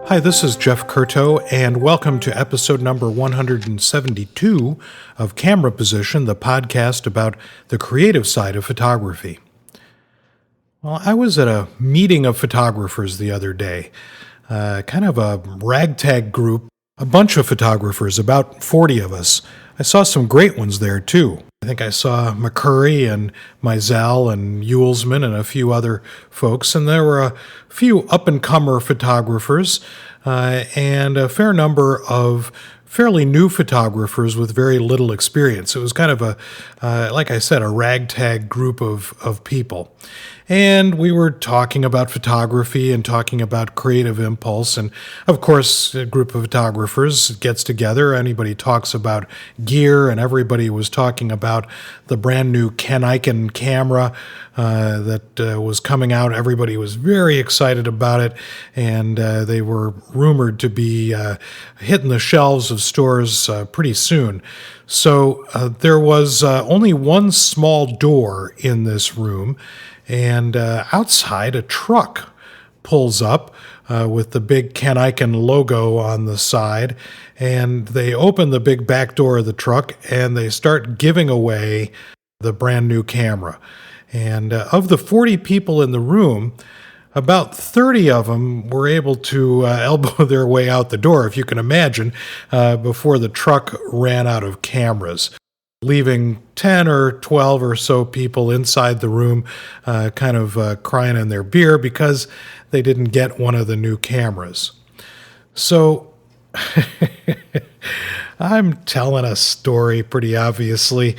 Hi, this is Jeff Curto, and welcome to episode number 172 of Camera Position, the podcast about the creative side of photography. Well, I was at a meeting of photographers the other day, kind of a ragtag group, a bunch of photographers, about 40 of us. I saw some great ones there, too. I think I saw McCurry and Mizell and Yulesman and a few other folks, and there were a few up-and-comer photographers and a fair number of fairly new photographers with very little experience. It was kind of like I said, a ragtag group of people. And we were talking about photography and talking about creative impulse. And of course, a group of photographers gets together. Anybody talks about gear, and everybody was talking about the brand new Canon camera that was coming out. Everybody was very excited about it, and they were rumored to be hitting the shelves of stores pretty soon. So there was only one small door in this room, and outside a truck pulls up with the big Canon logo on the side, and they open the big back door of the truck and they start giving away the brand new camera. And of the 40 people in the room, about 30 of them were able to elbow their way out the door, if you can imagine, before the truck ran out of cameras, leaving 10 or 12 or so people inside the room kind of crying in their beer because they didn't get one of the new cameras. So I'm telling a story pretty obviously,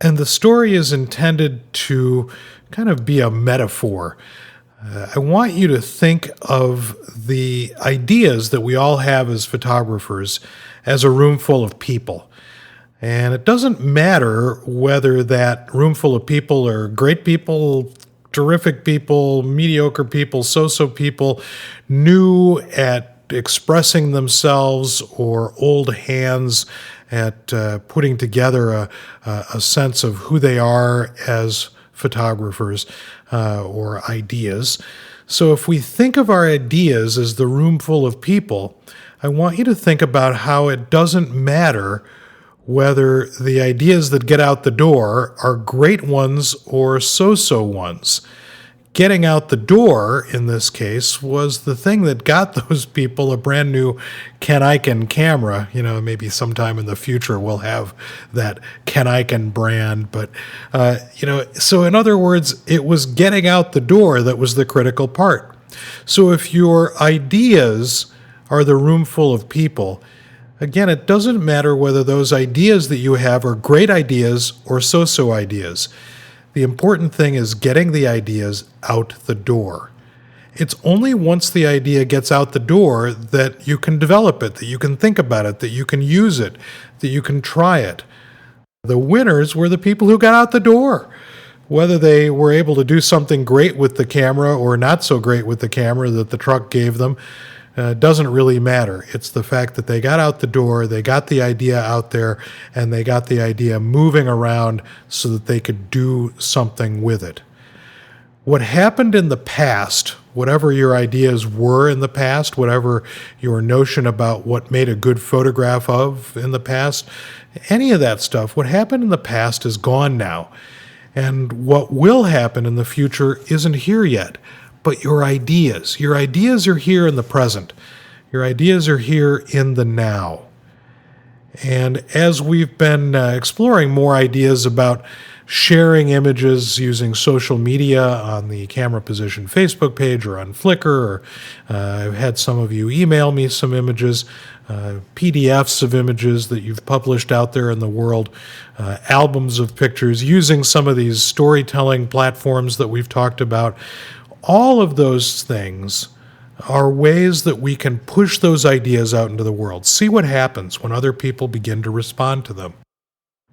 and the story is intended to kind of be a metaphor. I want you to think of the ideas that we all have as photographers as a room full of people. And it doesn't matter whether that room full of people are great people, terrific people, mediocre people, so-so people, new at expressing themselves, or old hands at putting together a sense of who they are as photographers or ideas. So if we think of our ideas as the room full of people, I want you to think about how it doesn't matter whether the ideas that get out the door are great ones or so-so ones. Getting out the door, in this case, was the thing that got those people a brand new Canon camera. You know, maybe sometime in the future we'll have that Canon brand. But, so in other words, it was getting out the door that was the critical part. So if your ideas are the room full of people, again, it doesn't matter whether those ideas that you have are great ideas or so-so ideas. The important thing is getting the ideas out the door. It's only once the idea gets out the door that you can develop it, that you can think about it, that you can use it, that you can try it. The winners were the people who got out the door. Whether they were able to do something great with the camera or not so great with the camera that the truck gave them, doesn't really matter. It's the fact that they got out the door, they got the idea out there, and they got the idea moving around so that they could do something with it. What happened in the past, whatever your ideas were in the past, whatever your notion about what made a good photograph of in the past, any of that stuff, what happened in the past is gone now. And what will happen in the future isn't here yet. But your ideas are here in the present. Your ideas are here in the now. And as we've been exploring more ideas about sharing images using social media on the Camera Position Facebook page or on Flickr, or I've had some of you email me some images, PDFs of images that you've published out there in the world, albums of pictures using some of these storytelling platforms that we've talked about. All of those things are ways that we can push those ideas out into the world. See what happens when other people begin to respond to them.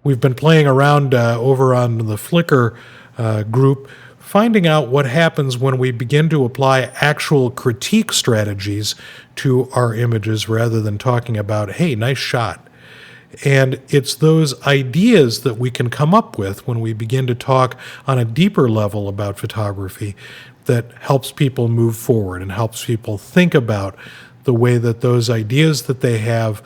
We've been playing around over on the Flickr group, finding out what happens when we begin to apply actual critique strategies to our images rather than talking about, hey, nice shot. And it's those ideas that we can come up with when we begin to talk on a deeper level about photography that helps people move forward and helps people think about the way that those ideas that they have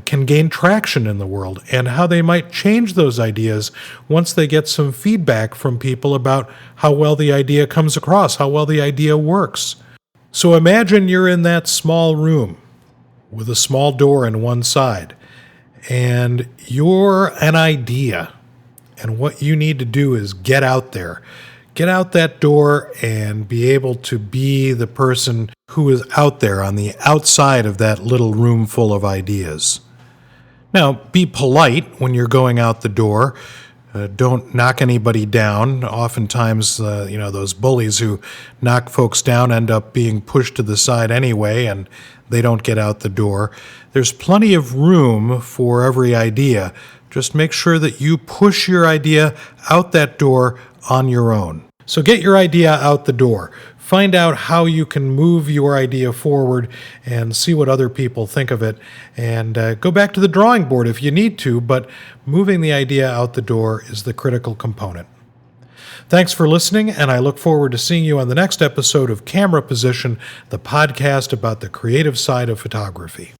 can gain traction in the world, and how they might change those ideas once they get some feedback from people about how well the idea comes across, how well the idea works. So imagine you're in that small room with a small door on one side, and you're an idea. And what you need to do is get out there. Get out that door and be able to be the person who is out there on the outside of that little room full of ideas. Now, be polite when you're going out the door. Don't knock anybody down. Oftentimes, those bullies who knock folks down end up being pushed to the side anyway, and they don't get out the door. There's plenty of room for every idea. Just make sure that you push your idea out that door on your own. So get your idea out the door. Find out how you can move your idea forward and see what other people think of it. And go back to the drawing board if you need to, but moving the idea out the door is the critical component. Thanks for listening, and I look forward to seeing you on the next episode of Camera Position, the podcast about the creative side of photography.